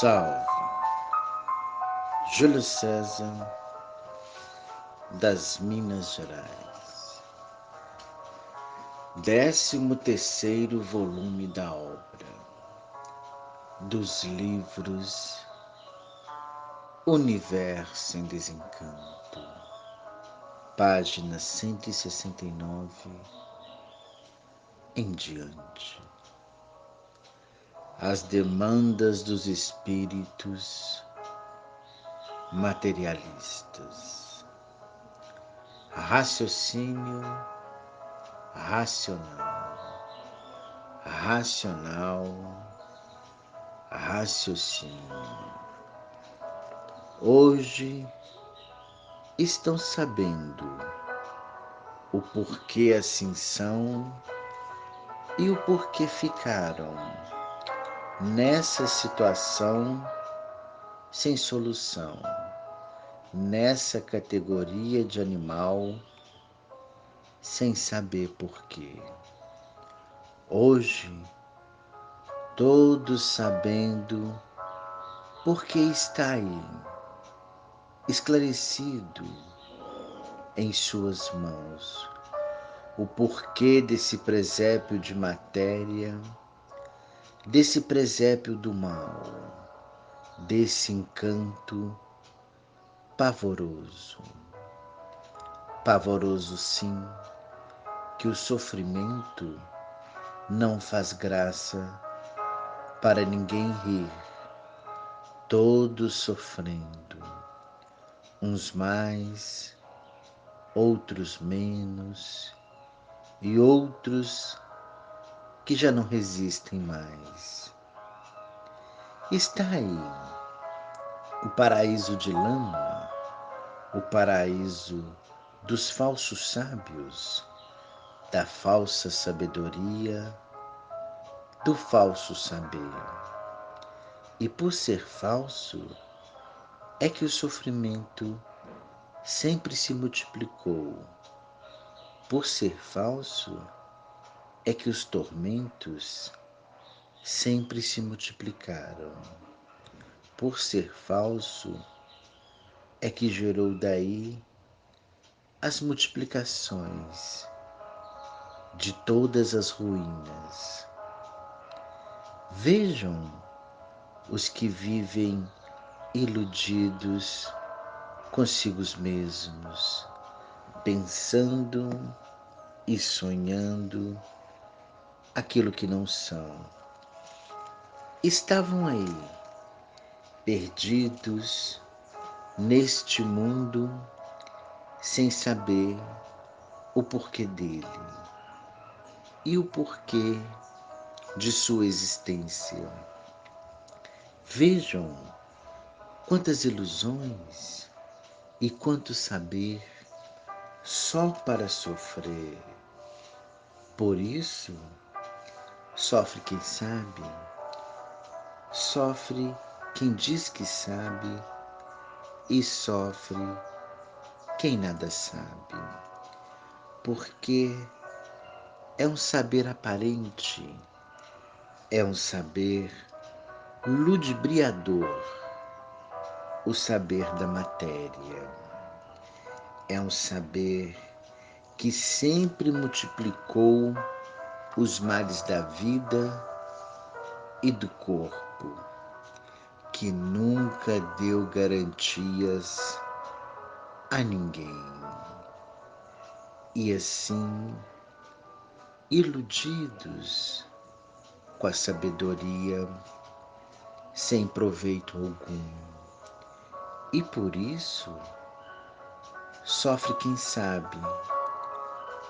Salve, Júlio César, das Minas Gerais. 13º volume da obra dos livros Universo em Desencanto, página 169 em diante. As demandas dos espíritos materialistas. Raciocínio racional, raciocínio. Hoje estão sabendo o porquê assim são e o porquê ficaram nessa situação sem solução, nessa categoria de animal, sem saber porquê. Hoje, todos sabendo porque está aí, esclarecido em suas mãos, o porquê desse presépio de matéria, desse presépio do mal, desse encanto pavoroso. Pavoroso, sim, que o sofrimento não faz graça para ninguém rir, todos sofrendo, uns mais, outros menos, e outros que já não resistem mais. Está aí o paraíso de lama, o paraíso dos falsos sábios, da falsa sabedoria, do falso saber. E por ser falso, é que o sofrimento sempre se multiplicou. Por ser falso, é que os tormentos sempre se multiplicaram. Por ser falso, é que gerou daí as multiplicações de todas as ruínas. Vejam os que vivem iludidos consigo mesmos, pensando e sonhando aquilo que não são. Estavam aí, perdidos neste mundo, sem saber o porquê dele e o porquê de sua existência. Vejam quantas ilusões e quanto saber só para sofrer. Por isso, sofre quem sabe, sofre quem diz que sabe e sofre quem nada sabe. Porque é um saber aparente, é um saber ludibriador, o saber da matéria. É um saber que sempre multiplicou os males da vida e do corpo, que nunca deu garantias a ninguém. E assim, iludidos com a sabedoria, sem proveito algum. E por isso, sofre quem sabe,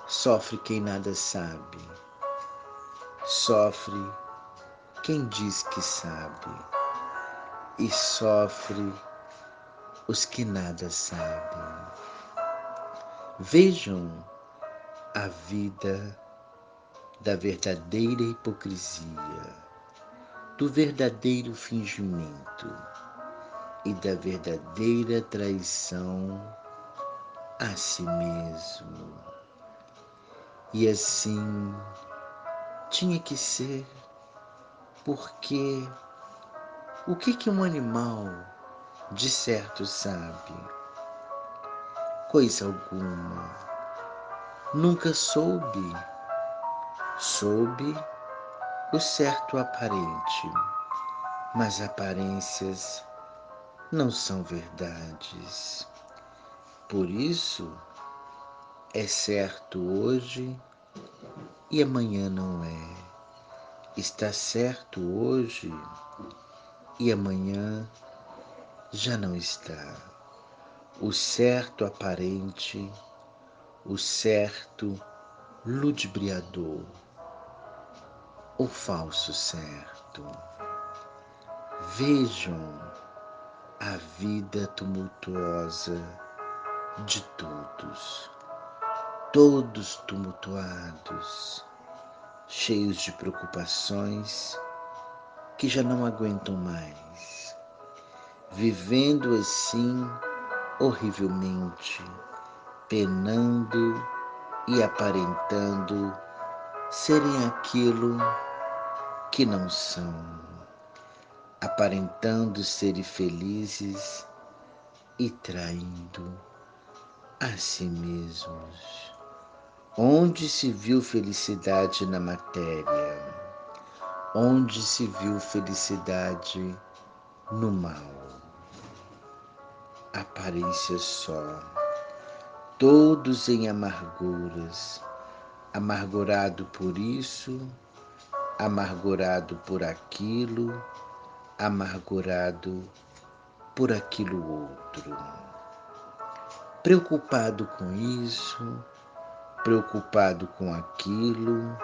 sofre quem nada sabe, sofre quem diz que sabe, e sofre os que nada sabem. Vejam a vida da verdadeira hipocrisia, do verdadeiro fingimento e da verdadeira traição a si mesmo. E assim tinha que ser, porque O que um animal de certo sabe? Coisa alguma. Nunca soube. Soube o certo aparente, mas aparências não são verdades. Por isso, é certo hoje e amanhã não é. Está certo hoje e amanhã já não está. O certo aparente, o certo ludibriador, o falso certo. Vejam a vida tumultuosa de todos, todos tumultuados, cheios de preocupações que já não aguentam mais, vivendo assim horrivelmente, penando e aparentando serem aquilo que não são, aparentando serem felizes e traindo a si mesmos. Onde se viu felicidade na matéria? Onde se viu felicidade no mal? Aparência só, todos em amarguras, amargurado por isso, amargurado por aquilo, amargurado por aquilo outro. Preocupado com isso, preocupado com aquilo,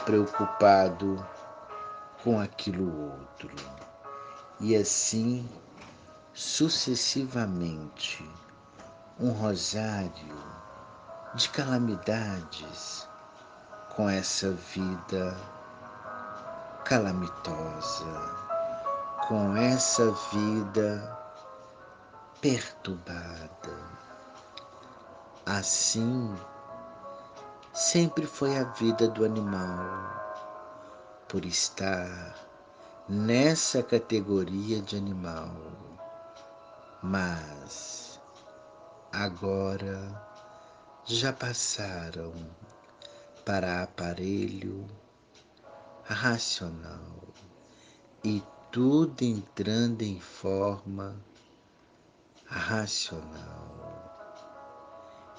preocupado com aquilo outro. E assim sucessivamente, um rosário de calamidades com essa vida calamitosa, com essa vida perturbada. Assim sempre foi a vida do animal, por estar nessa categoria de animal. Mas agora já passaram para aparelho racional e tudo entrando em forma racional.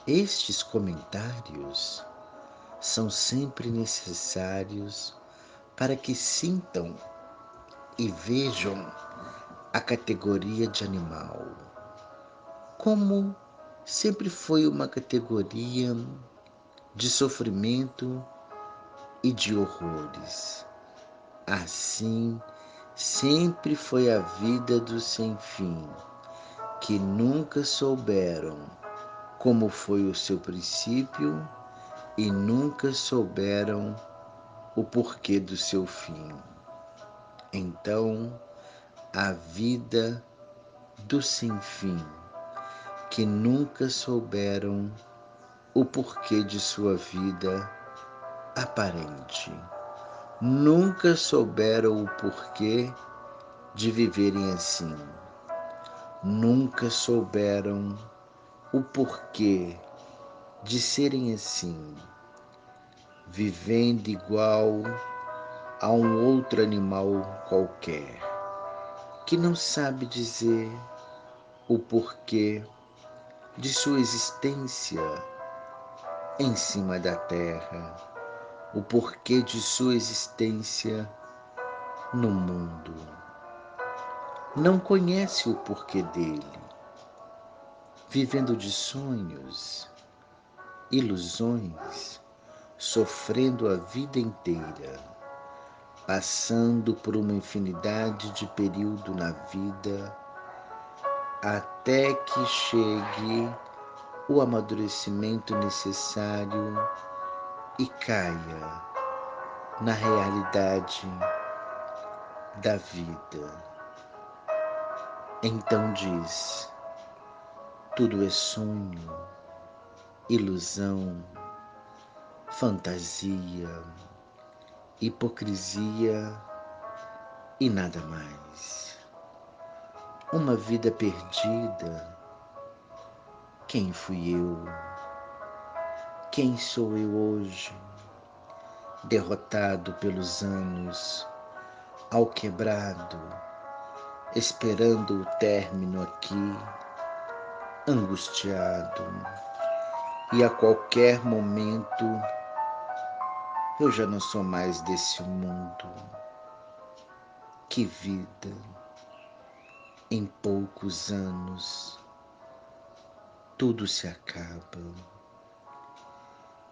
Estes comentários são sempre necessários para que sintam e vejam a categoria de animal, como sempre foi uma categoria de sofrimento e de horrores. Assim, sempre foi a vida do sem fim, que nunca souberam como foi o seu princípio e nunca souberam o porquê do seu fim. Então, a vida do sem fim, que nunca souberam o porquê de sua vida aparente, nunca souberam o porquê de viverem assim, nunca souberam o porquê de serem assim, vivendo igual a um outro animal qualquer, que não sabe dizer o porquê de sua existência em cima da terra, o porquê de sua existência no mundo. Não conhece o porquê dele, vivendo de sonhos, ilusões, sofrendo a vida inteira, passando por uma infinidade de período na vida, até que chegue o amadurecimento necessário e caia na realidade da vida. Então diz: tudo é sonho, ilusão, fantasia, hipocrisia e nada mais. uma vida perdida. Quem fui eu? Quem sou eu hoje? Derrotado pelos anos, alquebrado, esperando o término aqui, angustiado, e a qualquer momento eu já não sou mais desse mundo. Que vida! Em poucos anos tudo se acaba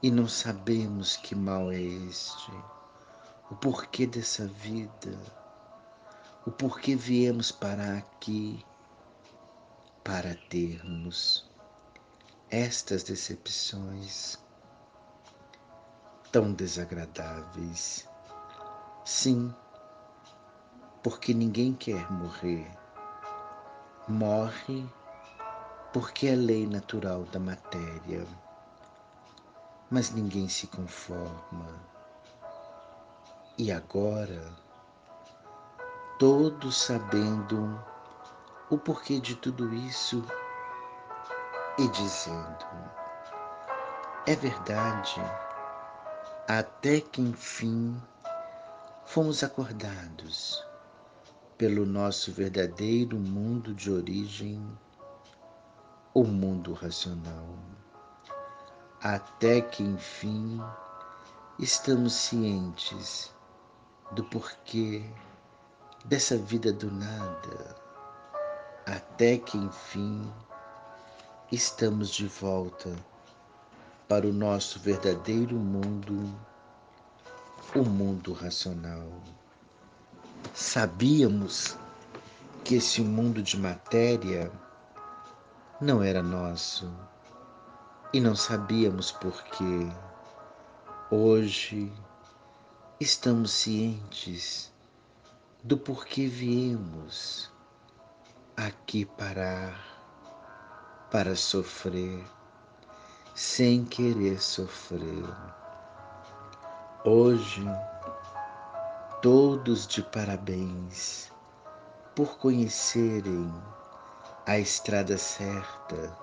e não sabemos que mal é este, o porquê dessa vida, o porquê viemos parar aqui para termos estas decepções tão desagradáveis. Sim, porque ninguém quer morrer. Morre porque é lei natural da matéria, mas ninguém se conforma. E agora, todos sabendo o porquê de tudo isso e dizendo: é verdade, até que enfim fomos acordados pelo nosso verdadeiro mundo de origem, o mundo racional. Até que enfim estamos cientes do porquê dessa vida do nada. Até que enfim estamos de volta para o nosso verdadeiro mundo, o mundo racional. Sabíamos que esse mundo de matéria não era nosso e não sabíamos por quê. Hoje estamos cientes do porquê viemos aqui parar para sofrer sem querer sofrer. Hoje, todos de parabéns por conhecerem a estrada certa,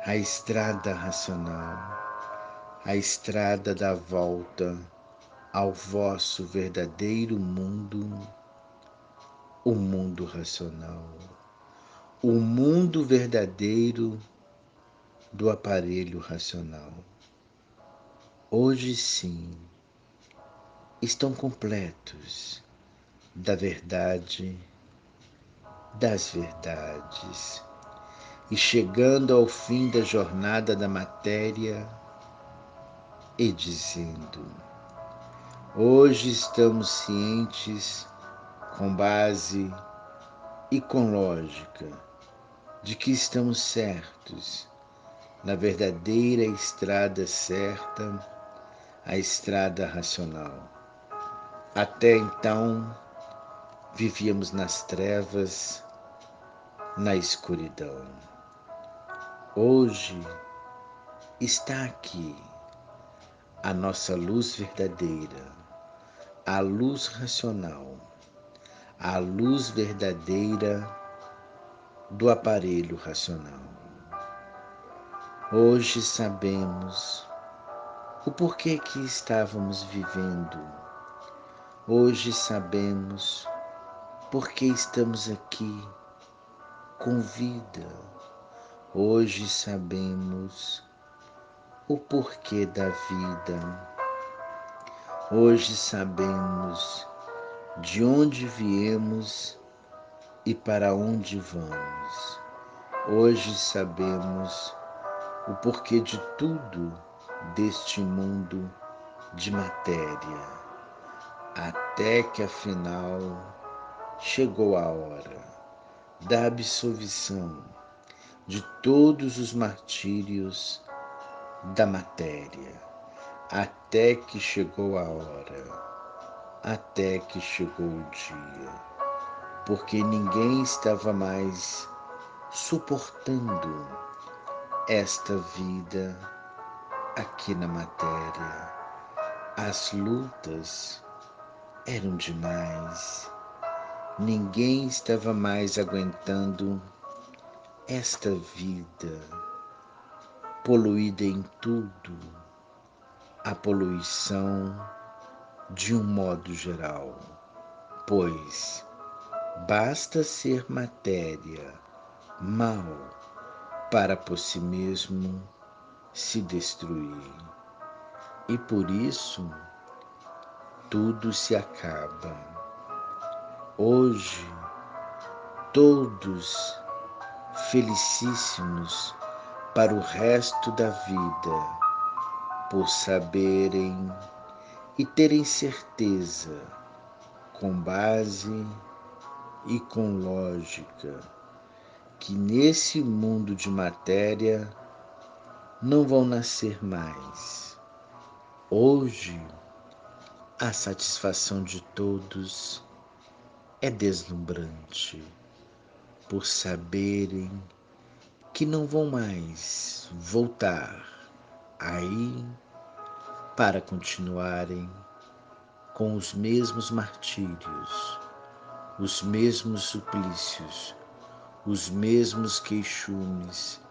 a estrada racional, a estrada da volta ao vosso verdadeiro mundo, o mundo racional, o mundo verdadeiro do aparelho racional. Hoje sim, estão completos da verdade, das verdades, e chegando ao fim da jornada da matéria e dizendo: hoje estamos cientes, com base e com lógica, de que estamos certos na verdadeira estrada certa, a estrada racional. Até então, vivíamos nas trevas, na escuridão. Hoje está aqui a nossa luz verdadeira, a luz racional, a luz verdadeira do aparelho racional. Hoje sabemos o porquê que estávamos vivendo. Hoje sabemos por que estamos aqui com vida. Hoje sabemos o porquê da vida. Hoje sabemos de onde viemos e para onde vamos. Hoje sabemos o porquê de tudo deste mundo de matéria, até que afinal chegou a hora da absolvição de todos os martírios da matéria, até que chegou a hora, até que chegou o dia, porque ninguém estava mais suportando esta vida aqui na matéria. As lutas eram demais, Ninguém estava mais aguentando esta vida poluída em tudo, a poluição de um modo geral, pois basta ser matéria mal para por si mesmo se destruir. E por isso tudo se acaba. Hoje, todos felicíssimos para o resto da vida, por saberem e terem certeza, com base e com lógica, que nesse mundo de matéria não vão nascer mais. Hoje, a satisfação de todos é deslumbrante, por saberem que não vão mais voltar aí para continuarem com os mesmos martírios, os mesmos suplícios, os mesmos queixumes,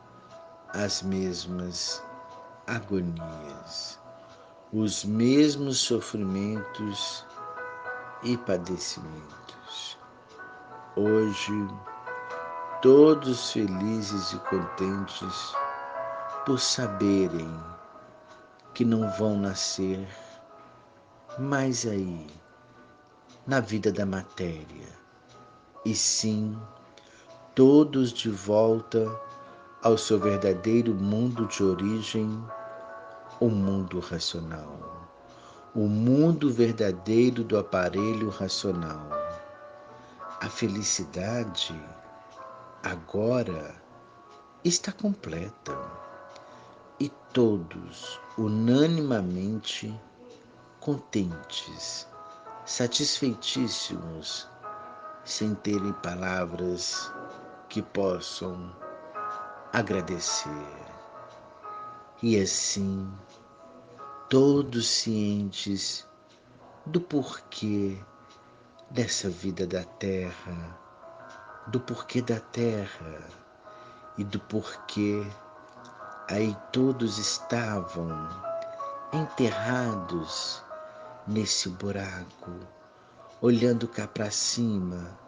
as mesmas agonias, os mesmos sofrimentos e padecimentos. Hoje, todos felizes e contentes por saberem que não vão nascer mais aí na vida da matéria, e sim todos de volta ao seu verdadeiro mundo de origem, o mundo racional, o mundo verdadeiro do aparelho racional. A felicidade agora está completa e todos unanimamente contentes, satisfeitíssimos, sem terem palavras que possam agradecer. E assim, todos cientes do porquê dessa vida da terra, do porquê da terra e do porquê aí todos estavam enterrados nesse buraco, olhando cá para cima,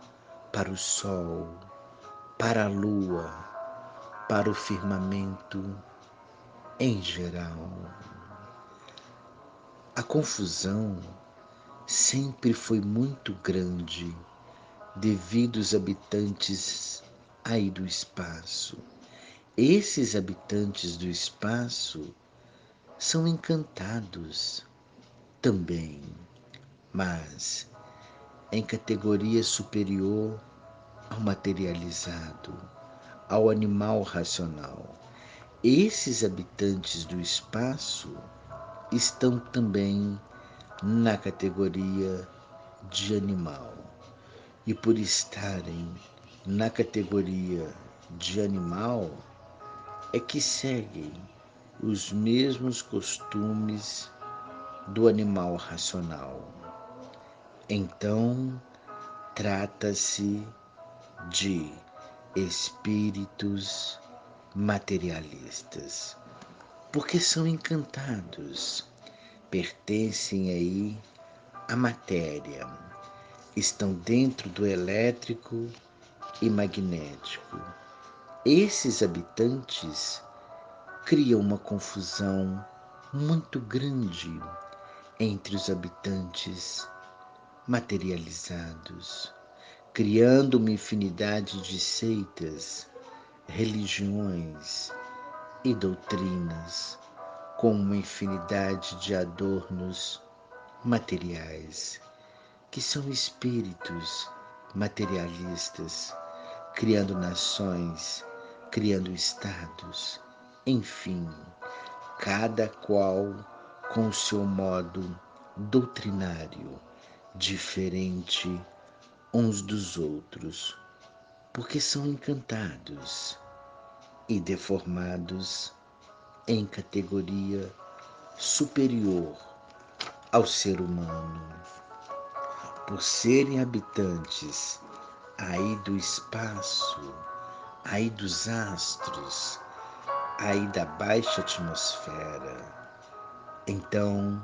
para o sol, para a lua, para o firmamento em geral. A confusão sempre foi muito grande devido aos habitantes aí do espaço. Esses habitantes do espaço são encantados também, mas em categoria superior ao materializado, ao animal racional. Esses habitantes do espaço estão também na categoria de animal. E por estarem na categoria de animal, é que seguem os mesmos costumes do animal racional. Então, trata-se de espíritos materialistas, porque são encantados, pertencem aí à matéria, estão dentro do elétrico e magnético. Esses habitantes criam uma confusão muito grande entre os habitantes materializados, criando uma infinidade de seitas, religiões e doutrinas, com uma infinidade de adornos materiais, que são espíritos materialistas, criando nações, criando estados, enfim, cada qual com o seu modo doutrinário, diferente uns dos outros, porque são encantados e deformados em categoria superior ao ser humano, por serem habitantes aí do espaço, aí dos astros, aí da baixa atmosfera. Então,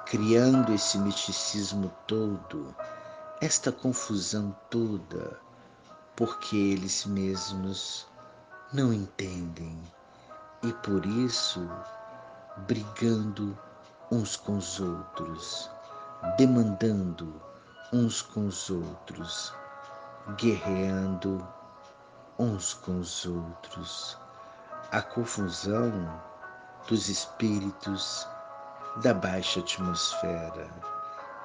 criando esse misticismo todo, esta confusão toda, porque eles mesmos não entendem e por isso brigando uns com os outros, demandando uns com os outros, guerreando uns com os outros. A confusão dos espíritos da baixa atmosfera,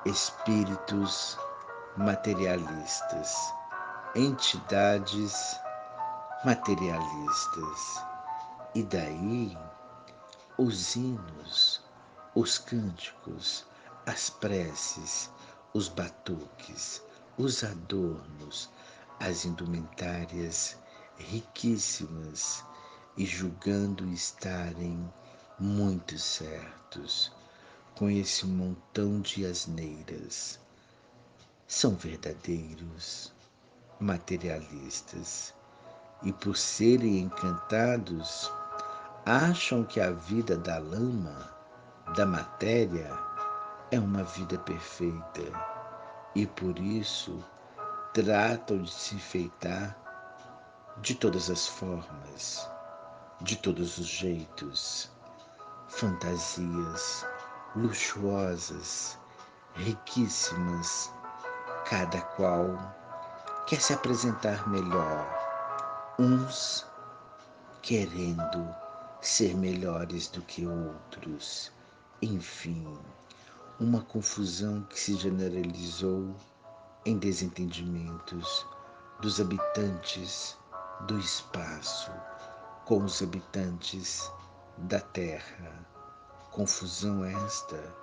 espíritos materialistas, entidades materialistas. E daí os hinos, os cânticos, as preces, os batuques, os adornos, as indumentárias riquíssimas e julgando estarem muito certos com esse montão de asneiras. São verdadeiros materialistas e, por serem encantados, acham que a vida da lama, da matéria, é uma vida perfeita e por isso tratam de se enfeitar de todas as formas, de todos os jeitos, fantasias luxuosas, riquíssimas, cada qual quer se apresentar melhor, uns querendo ser melhores do que outros. Enfim, uma confusão que se generalizou em desentendimentos dos habitantes do espaço com os habitantes da terra. Confusão esta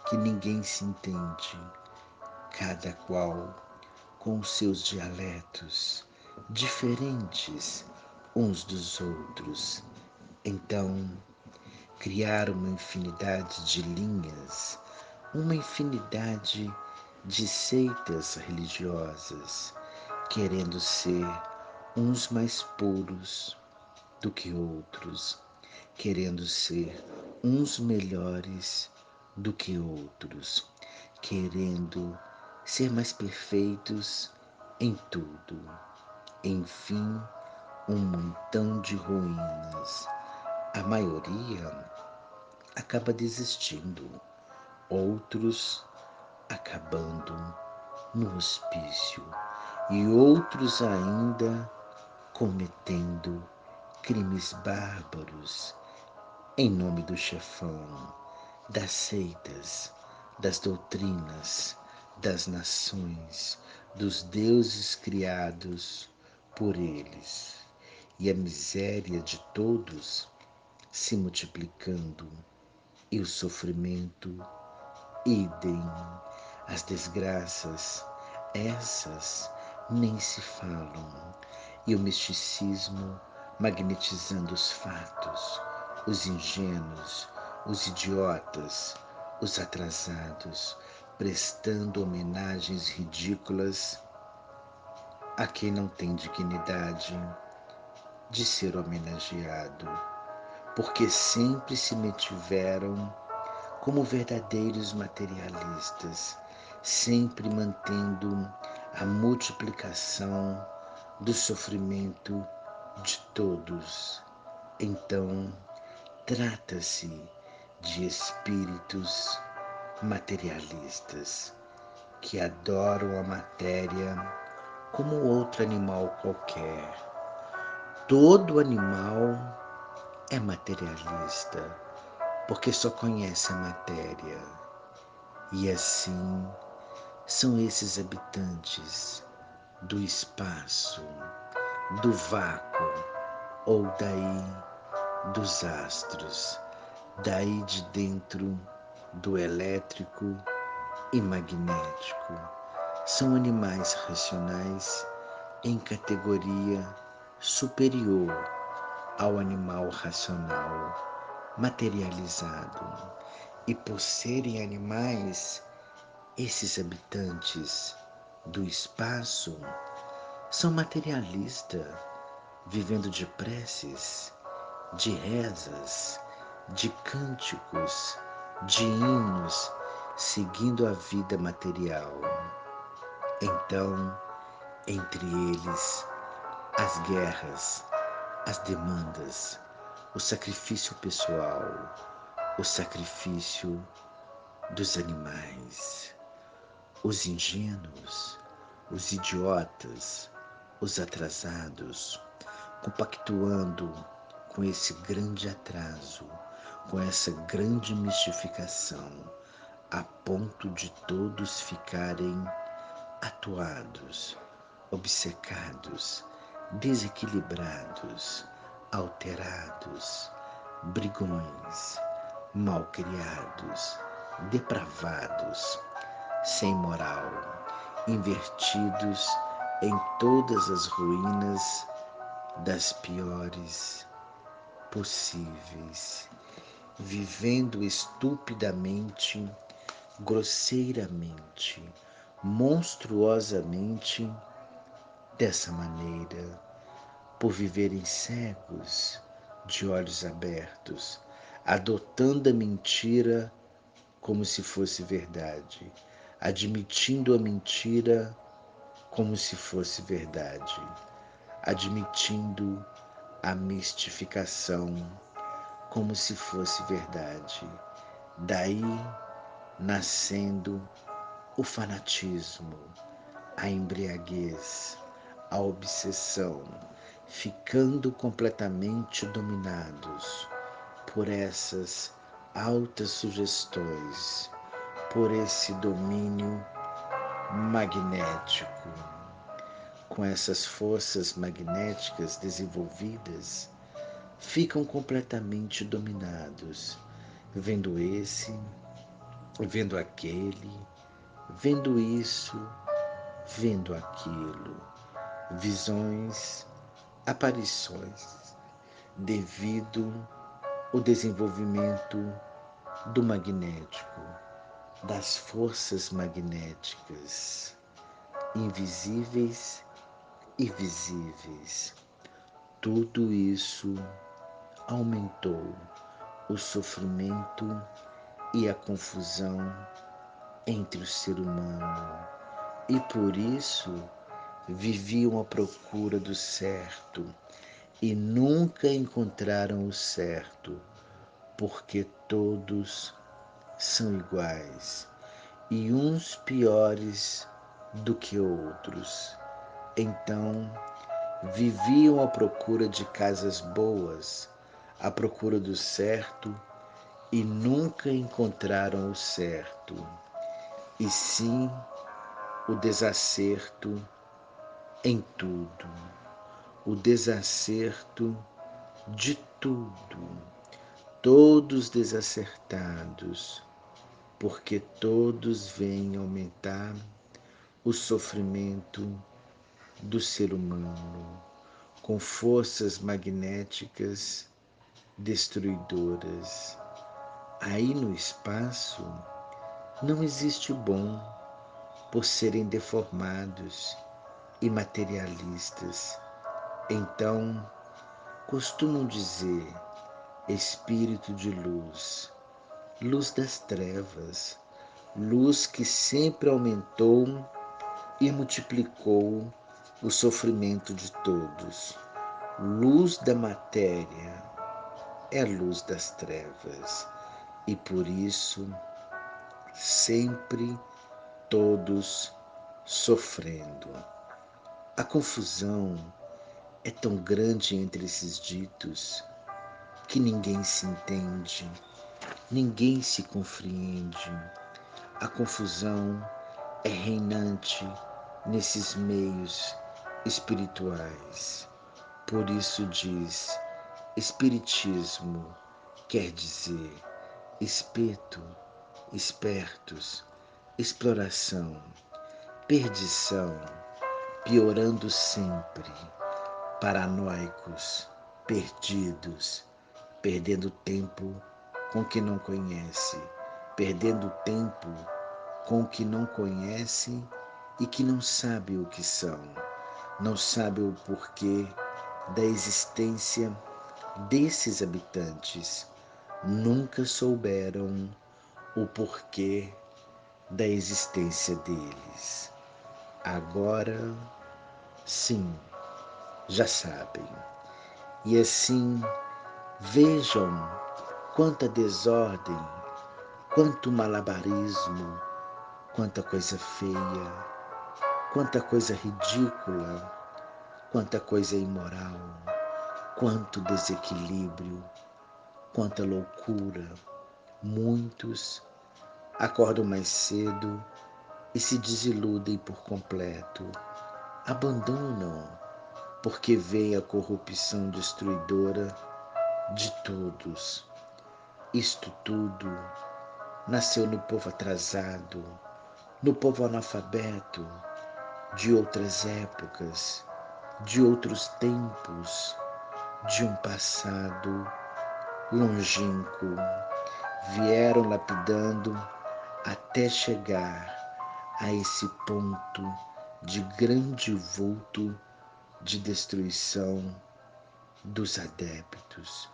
que ninguém se entende, cada qual com os seus dialetos diferentes uns dos outros. Então, criar uma infinidade de linhas, uma infinidade de seitas religiosas, querendo ser uns mais puros do que outros, querendo ser uns melhores do que outros, querendo ser mais perfeitos em tudo. Enfim, um montão de ruínas. A maioria acaba desistindo, outros acabando no hospício e outros ainda cometendo crimes bárbaros em nome do chefão, das seitas, das doutrinas, das nações, dos deuses criados por eles. E a miséria de todos se multiplicando, e o sofrimento, idem, as desgraças, essas nem se falam, e o misticismo magnetizando os fatos, os ingênuos, os idiotas, os atrasados, prestando homenagens ridículas a quem não tem dignidade de ser homenageado, porque sempre se mantiveram como verdadeiros materialistas, sempre mantendo a multiplicação do sofrimento de todos. Então, trata-se de espíritos materialistas que adoram a matéria como outro animal qualquer. Todo animal é materialista, porque só conhece a matéria. E assim são esses habitantes do espaço, do vácuo, ou daí dos astros, daí de dentro do elétrico e magnético. São animais racionais em categoria superior ao animal racional materializado. E por serem animais, esses habitantes do espaço são materialistas, vivendo de preces, de rezas, de cânticos, de hinos, seguindo a vida material. Então, entre eles, as guerras, as demandas, o sacrifício pessoal, o sacrifício dos animais, os ingênuos, os idiotas, os atrasados, compactuando com esse grande atraso, com essa grande mistificação, a ponto de todos ficarem atuados, obcecados, desequilibrados, alterados, brigões, malcriados, depravados, sem moral, invertidos em todas as ruínas das piores possíveis, vivendo estupidamente, grosseiramente, monstruosamente dessa maneira, por viverem cegos, de olhos abertos, adotando a mentira como se fosse verdade, admitindo a mentira como se fosse verdade, admitindo a mistificação como se fosse verdade. Daí nascendo o fanatismo, a embriaguez, a obsessão, ficando completamente dominados por essas altas sugestões, por esse domínio magnético. Com essas forças magnéticas desenvolvidas, ficam completamente dominados, vendo esse, vendo aquele, vendo isso, vendo aquilo, visões, aparições, devido ao desenvolvimento do magnético, das forças magnéticas, invisíveis e visíveis. Tudo isso aumentou o sofrimento e a confusão entre o ser humano, e por isso viviam à procura do certo e nunca encontraram o certo, porque todos são iguais e uns piores do que outros. Então viviam à procura de casas boas, à procura do certo, e nunca encontraram o certo, e sim o desacerto em tudo, o desacerto de tudo, todos desacertados, porque todos vêm aumentar o sofrimento do ser humano com forças magnéticas destruidoras. Aí no espaço não existe bom, por serem deformados e materialistas. Então, costumam dizer espírito de luz, luz das trevas, luz que sempre aumentou e multiplicou o sofrimento de todos. Luz da matéria é luz das trevas, e por isso sempre todos sofrendo. A confusão é tão grande entre esses ditos que ninguém se entende, ninguém se compreende. A confusão é reinante nesses meios espirituais. Por isso diz, espiritismo quer dizer espeto, espertos, exploração, perdição, piorando sempre, paranoicos, perdidos, perdendo tempo com o que não conhece, perdendo tempo com o que não conhece e que não sabe o que são, não sabe o porquê da existência desses habitantes, nunca souberam o porquê da existência deles. Agora, sim, já sabem. E assim, vejam quanta desordem, quanto malabarismo, quanta coisa feia, quanta coisa ridícula, quanta coisa imoral, quanto desequilíbrio, quanta loucura. Muitos acordam mais cedo e se desiludem por completo, abandonam porque veem a corrupção destruidora de todos. Isto tudo nasceu no povo atrasado, no povo analfabeto, de outras épocas, de outros tempos, de um passado longínquo. Vieram lapidando até chegar a esse ponto de grande vulto de destruição dos adeptos,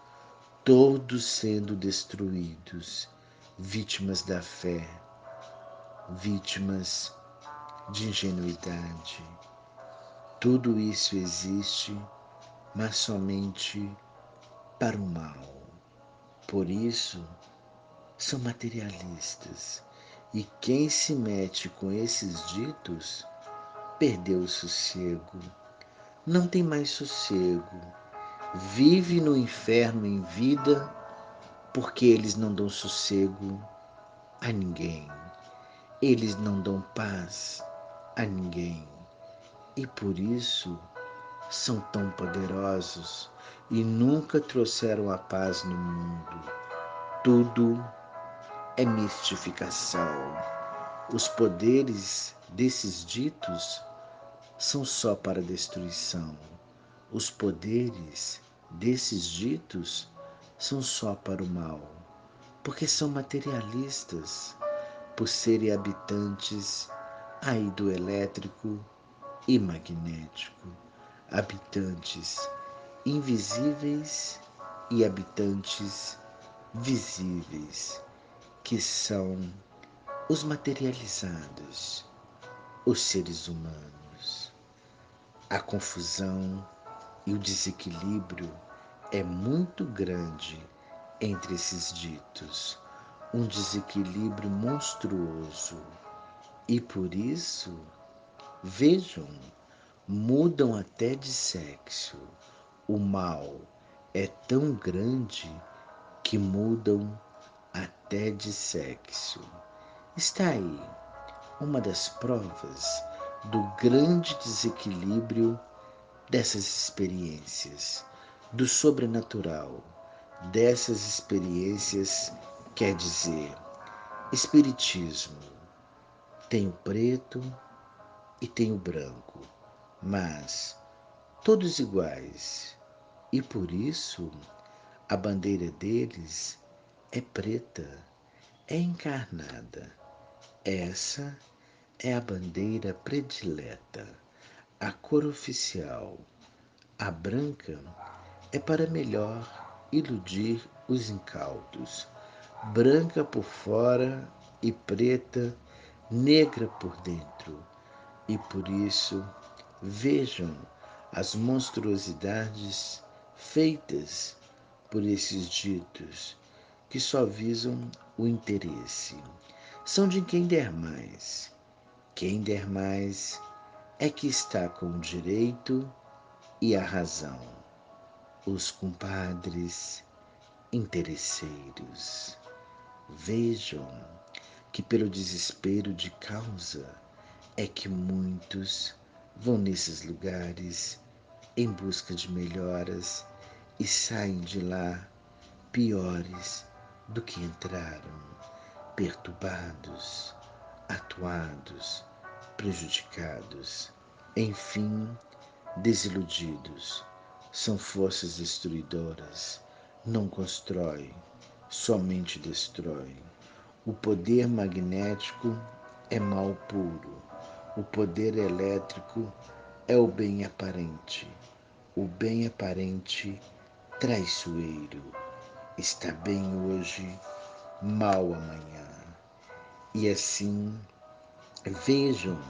todos sendo destruídos, vítimas da fé, vítimas de ingenuidade. Tudo isso existe, mas somente para o mal. Por isso, são materialistas. E quem se mete com esses ditos perdeu o sossego. Não tem mais sossego. Vive no inferno em vida porque eles não dão sossego a ninguém. Eles não dão paz a ninguém. E por isso são tão poderosos e nunca trouxeram a paz no mundo. Tudo é mistificação. Os poderes desses ditos são só para destruição. Os poderes desses ditos são só para o mal, porque são materialistas, por serem habitantes aí do elétrico e magnético, habitantes invisíveis e habitantes visíveis, que são os materializados, os seres humanos. A confusão e o desequilíbrio é muito grande entre esses ditos, um desequilíbrio monstruoso. E por isso, vejam, mudam até de sexo. O mal é tão grande que mudam até de sexo. Está aí uma das provas do grande desequilíbrio dessas experiências, do sobrenatural dessas experiências, quer dizer, espiritismo tem o preto e tem o branco, mas todos iguais, e por isso a bandeira deles é preta, é encarnada. Essa é a bandeira predileta, a cor oficial. A branca é para melhor iludir os incautos, branca por fora e preta, negra por dentro. E por isso, vejam as monstruosidades feitas por esses ditos, que só visam o interesse. São de quem der mais. Quem der mais é que está com o direito e a razão. Os compadres interesseiros. Vejam que pelo desespero de causa é que muitos vão nesses lugares em busca de melhoras e saem de lá piores do que entraram, perturbados, atuados, prejudicados, enfim, desiludidos. São forças destruidoras, não constrói, somente destrói. O poder magnético é mal puro, o poder elétrico é o bem aparente traiçoeiro. Está bem hoje, mal amanhã. E assim, vejam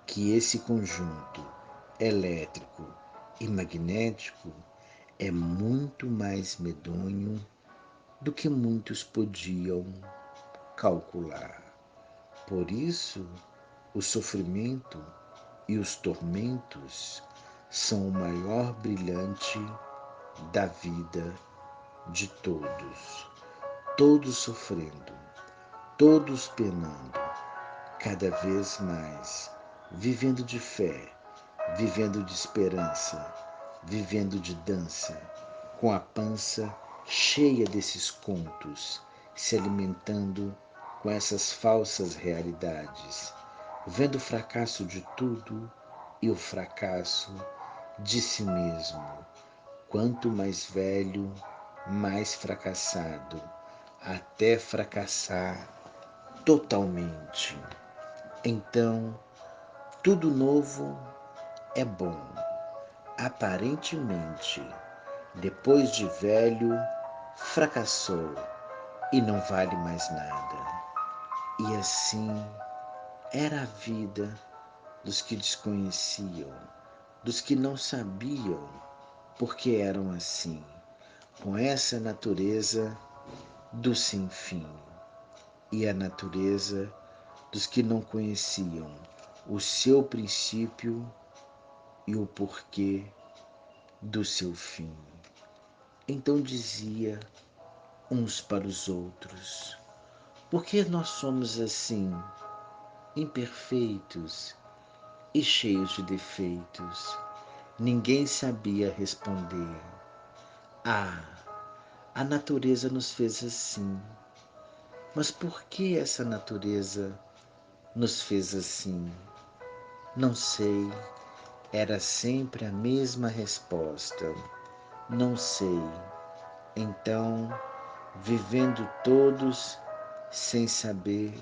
que esse conjunto elétrico e magnético é muito mais medonho do que muitos podiam calcular. Por isso, o sofrimento e os tormentos são o maior brilhante da vida de todos. Todos sofrendo, todos penando, cada vez mais, vivendo de fé, vivendo de esperança, vivendo de dança, com a pança cheia desses contos, se alimentando com essas falsas realidades, vendo o fracasso de tudo e o fracasso de si mesmo. Quanto mais velho, mais fracassado, até fracassar totalmente. Então, tudo novo é bom. Aparentemente, depois de velho, fracassou e não vale mais nada. E assim era a vida dos que desconheciam, dos que não sabiam porque eram assim, com essa natureza do sem fim, e a natureza dos que não conheciam o seu princípio e o porquê do seu fim. Então dizia uns para os outros: por que nós somos assim, imperfeitos e cheios de defeitos? Ninguém sabia responder. Ah, a natureza nos fez assim. Mas por que essa natureza nos fez assim? Não sei. Era sempre a mesma resposta. Não sei. Então, vivendo todos sem saber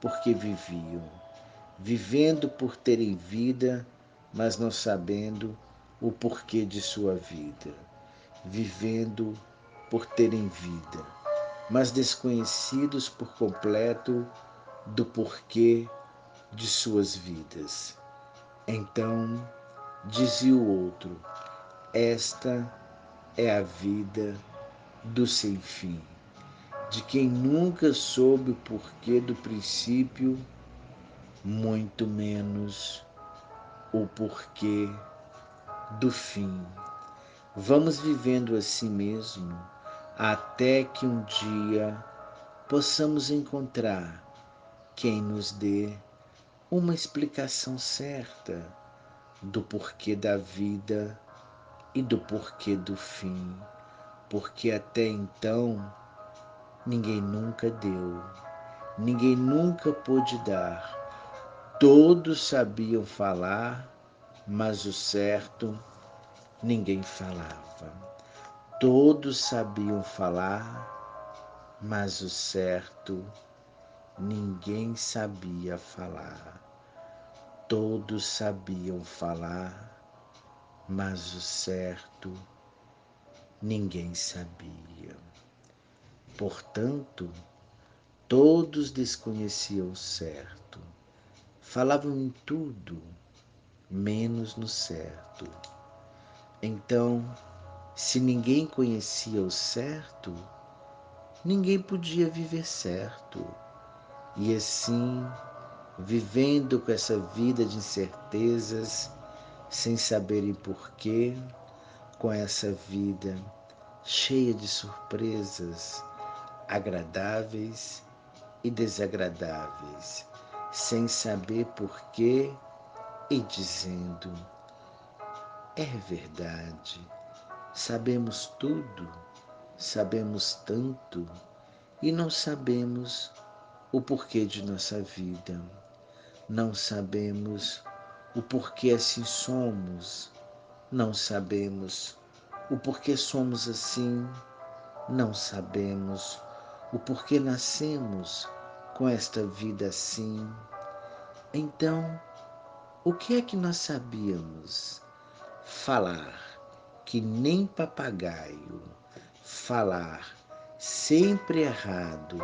por que viviam, vivendo por terem vida, mas não sabendo o porquê de sua vida, vivendo por terem vida, mas desconhecidos por completo do porquê de suas vidas. Então dizia o outro: esta é a vida do sem fim, de quem nunca soube o porquê do princípio, muito menos o porquê do fim. Vamos vivendo assim mesmo, até que um dia possamos encontrar quem nos dê uma explicação certa do porquê da vida e do porquê do fim, porque até então ninguém nunca deu, ninguém nunca pôde dar. Todos sabiam falar, mas o certo ninguém falava. Todos sabiam falar, mas o certo ninguém sabia falar. Todos sabiam falar, mas o certo ninguém sabia. Portanto, todos desconheciam o certo. Falavam em tudo, menos no certo. Então, se ninguém conhecia o certo, ninguém podia viver certo. E assim, vivendo com essa vida de incertezas, sem saberem porquê, com essa vida cheia de surpresas, agradáveis e desagradáveis, sem saber porquê e dizendo: é verdade, sabemos tudo, sabemos tanto e não sabemos o porquê de nossa vida, não sabemos o porquê assim somos, não sabemos o porquê somos assim, não sabemos o porquê nascemos com esta vida assim. Então, O que é que nós sabíamos? Falar que nem papagaio, falar sempre errado,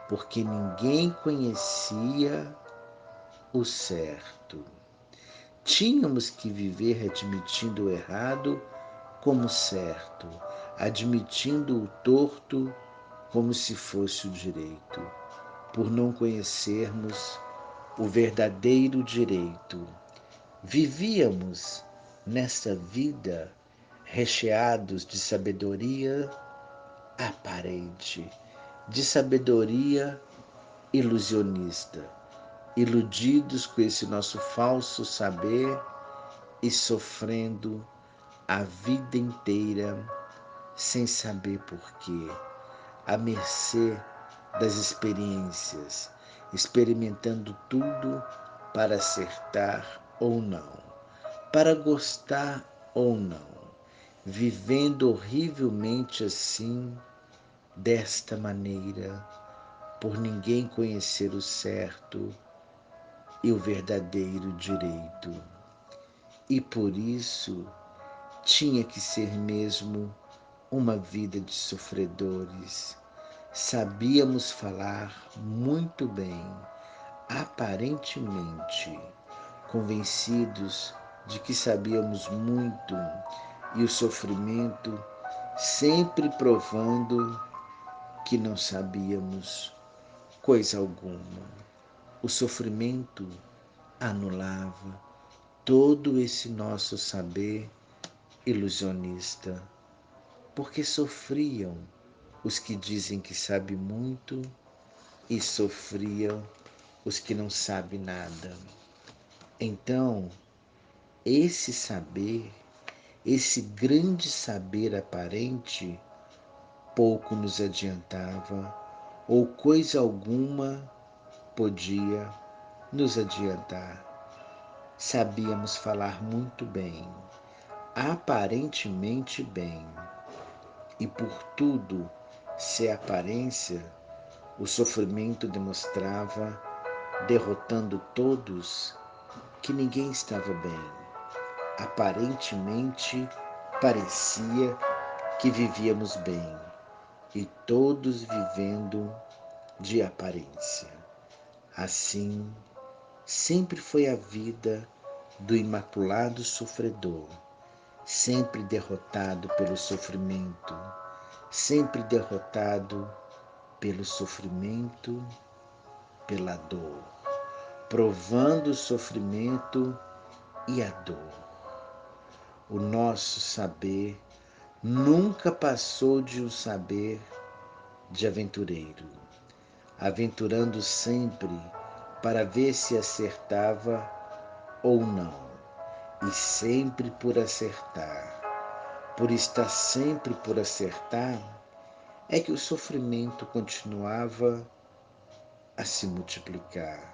porque ninguém conhecia o certo. Tínhamos que viver admitindo o errado como certo, admitindo o torto como se fosse o direito, por não conhecermos o verdadeiro direito. Vivíamos nesta vida recheados de sabedoria aparente, de sabedoria ilusionista, iludidos com esse nosso falso saber e sofrendo a vida inteira sem saber porquê, à mercê das experiências, experimentando tudo para acertar ou não, para gostar ou não, vivendo horrivelmente assim, desta maneira, por ninguém conhecer o certo e o verdadeiro direito. E por isso tinha que ser mesmo uma vida de sofredores. Sabíamos falar muito bem, aparentemente, convencidos de que sabíamos muito, e o sofrimento sempre provando que não sabíamos coisa alguma. O sofrimento anulava todo esse nosso saber ilusionista, porque sofriam os que dizem que sabem muito e sofriam os que não sabem nada. Então, esse saber, esse grande saber aparente, pouco nos adiantava, ou coisa alguma podia nos adiantar. Sabíamos falar muito bem, aparentemente bem, e por tudo ser aparência, o sofrimento demonstrava, derrotando todos, que ninguém estava bem. Aparentemente parecia que vivíamos bem, e todos vivendo de aparência. Assim, sempre foi a vida do imaculado sofredor, sempre derrotado pelo sofrimento, sempre derrotado pelo sofrimento, pela dor, provando o sofrimento e a dor. O nosso saber nunca passou de um saber de aventureiro, aventurando sempre para ver se acertava ou não, e sempre por acertar. Por estar sempre por acertar, é que o sofrimento continuava a se multiplicar.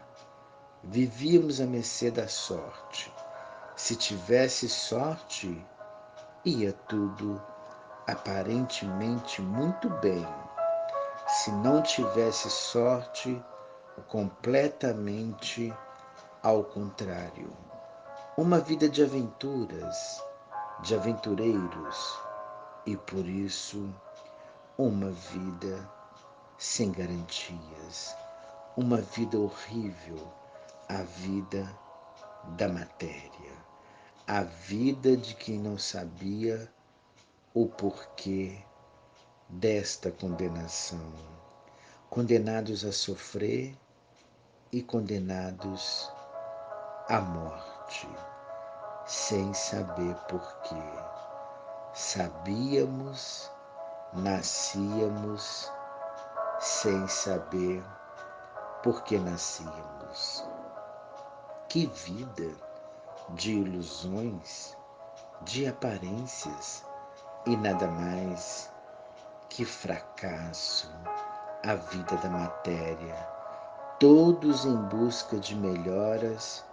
Vivíamos à mercê da sorte. Se tivesse sorte, ia tudo aparentemente muito bem. Se não tivesse sorte, completamente ao contrário. Uma vida de aventuras, de aventureiros, e por isso uma vida sem garantias, uma vida horrível, a vida da matéria, a vida de quem não sabia o porquê desta condenação, condenados a sofrer e condenados à morte, sem saber porquê. Sabíamos, nascíamos sem saber por que nascíamos. Que vida de ilusões, de aparências e nada mais que fracasso, a vida da matéria, todos em busca de melhoras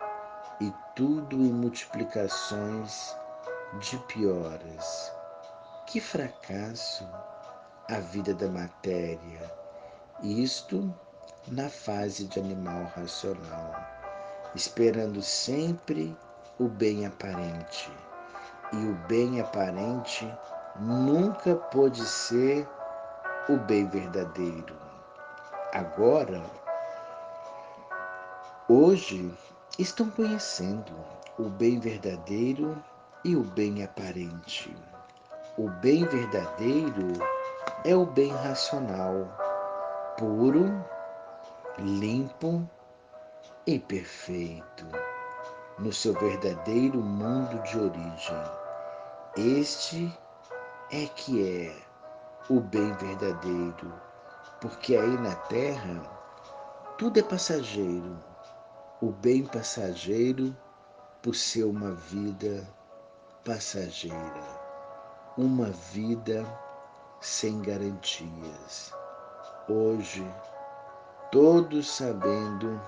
e tudo em multiplicações de pioras. Que fracasso, a vida da matéria, isto na fase de animal racional. esperando sempre o bem aparente. E o bem aparente nunca pôde ser o bem verdadeiro. Agora, hoje, estão conhecendo o bem verdadeiro e o bem aparente. O bem verdadeiro é o bem racional, puro, limpo e perfeito, no seu verdadeiro mundo de origem. Este é que é o bem verdadeiro, porque aí na terra tudo é passageiro. O bem passageiro por ser uma vida passageira, uma vida sem garantias. Hoje, todos sabendo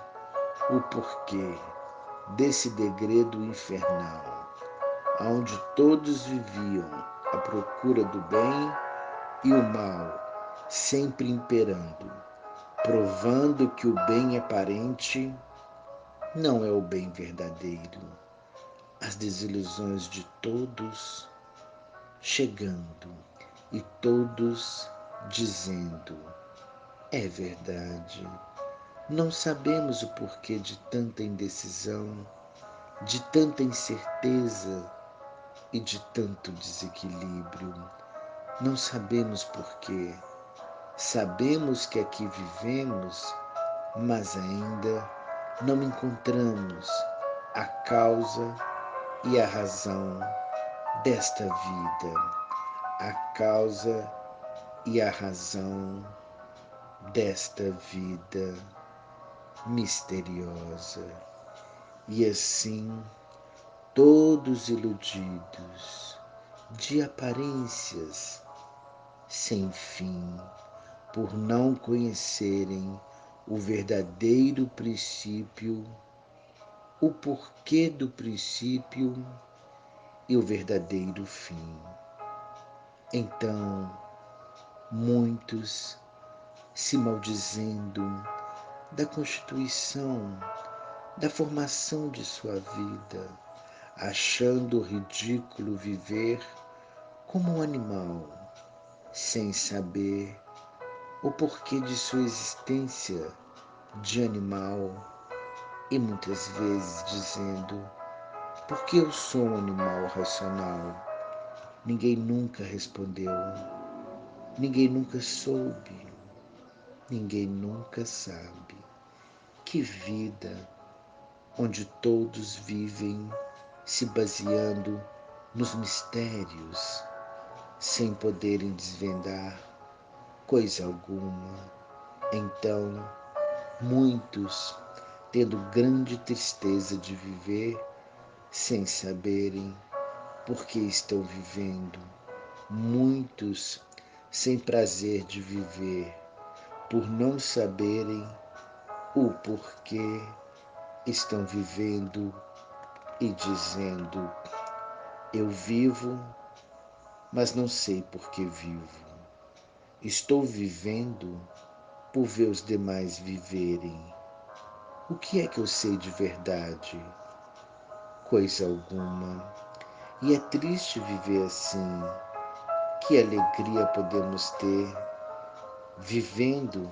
o porquê desse degredo infernal, onde todos viviam à procura do bem e o mal sempre imperando, provando que o bem aparente não é o bem verdadeiro. As desilusões de todos chegando e todos dizendo: é verdade. Não sabemos o porquê de tanta indecisão, de tanta incerteza e de tanto desequilíbrio. Não sabemos porquê. Sabemos que aqui vivemos, mas ainda não encontramos a causa e a razão desta vida, a causa e a razão desta vida misteriosa. E assim, todos iludidos de aparências sem fim, por não conhecerem o verdadeiro princípio, o porquê do princípio e o verdadeiro fim. Então, muitos se maldizendo da constituição, da formação de sua vida, achando ridículo viver como um animal, sem saber o porquê de sua existência de animal e muitas vezes dizendo: porque eu sou um animal racional. Ninguém nunca respondeu, ninguém nunca soube, ninguém nunca sabe. Que vida onde todos vivem se baseando nos mistérios, sem poderem desvendar coisa alguma. Então, muitos tendo grande tristeza de viver, sem saberem por que estão vivendo. Muitos sem prazer de viver, por não saberem o porquê estão vivendo e dizendo: eu vivo, mas não sei por que vivo. Estou vivendo por ver os demais viverem. O que é que eu sei de verdade? Coisa alguma. E é triste viver assim. Que alegria podemos ter vivendo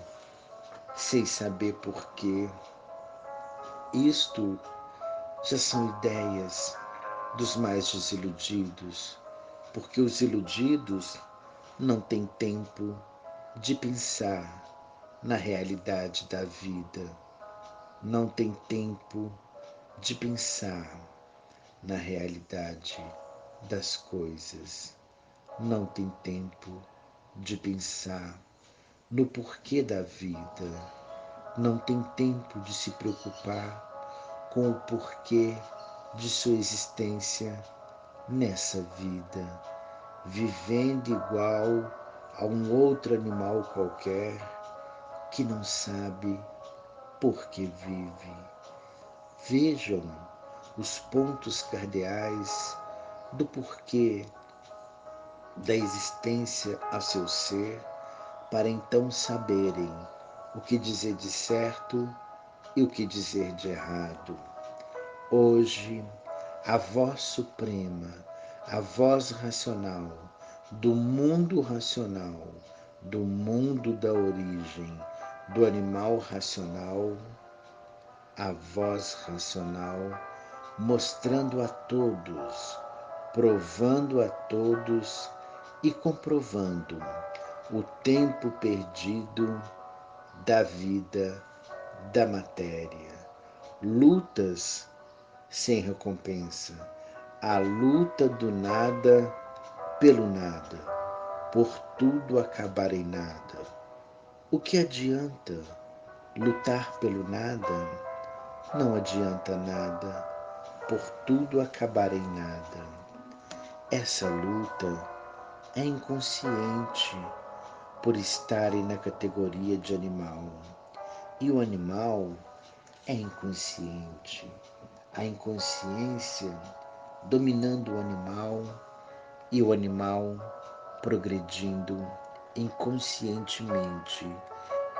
sem saber porquê. Isto já são ideias dos mais desiludidos, porque os iludidos não têm tempo de pensar na realidade da vida, não têm tempo de pensar na realidade das coisas, não têm tempo de pensar no porquê da vida, não tem tempo de se preocupar com o porquê de sua existência nessa vida, vivendo igual a um outro animal qualquer que não sabe por que vive. Vejam os pontos cardeais do porquê da existência a seu ser, para então saberem o que dizer de certo e o que dizer de errado. Hoje, a voz suprema, a voz racional, do mundo racional, do mundo da origem, do animal racional, a voz racional, mostrando a todos, provando a todos e comprovando o tempo perdido da vida, da matéria. Lutas sem recompensa, a luta do nada pelo nada, por tudo acabar em nada. O que adianta lutar pelo nada? Não adianta nada, por tudo acabar em nada. Essa luta é inconsciente por estarem na categoria de animal. E o animal é inconsciente. A inconsciência dominando o animal e o animal progredindo inconscientemente,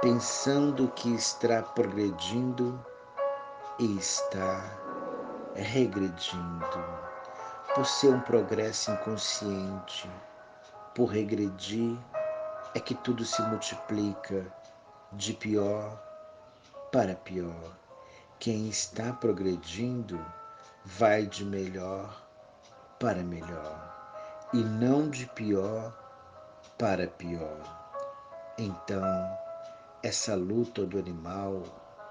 pensando que está progredindo e está regredindo. Por ser um progresso inconsciente, por regredir, é que tudo se multiplica de pior para pior. Quem está progredindo vai de melhor para melhor e não de pior para pior. Então, essa luta do animal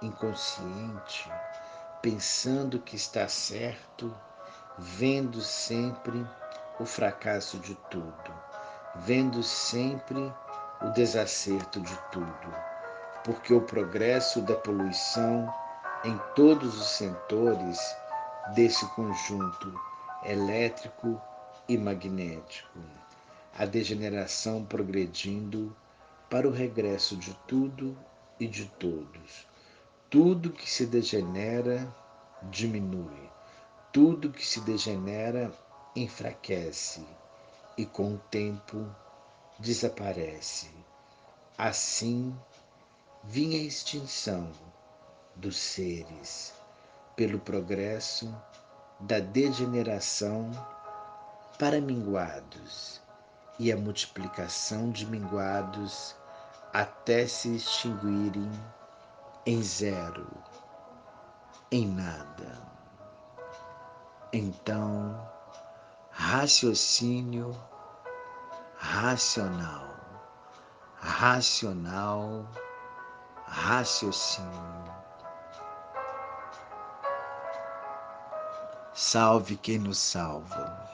inconsciente, pensando que está certo, vendo sempre o fracasso de tudo, vendo sempre o desacerto de tudo, porque o progresso da poluição em todos os setores desse conjunto elétrico e magnético, a degeneração progredindo para o regresso de tudo e de todos. Tudo que se degenera diminui, tudo que se degenera enfraquece e com o tempo desaparece. Assim vinha a extinção dos seres pelo progresso da degeneração para minguados e a multiplicação de minguados até se extinguirem em zero, em nada. Então, raciocínio racional, racional, raciocínio. Salve quem nos salva.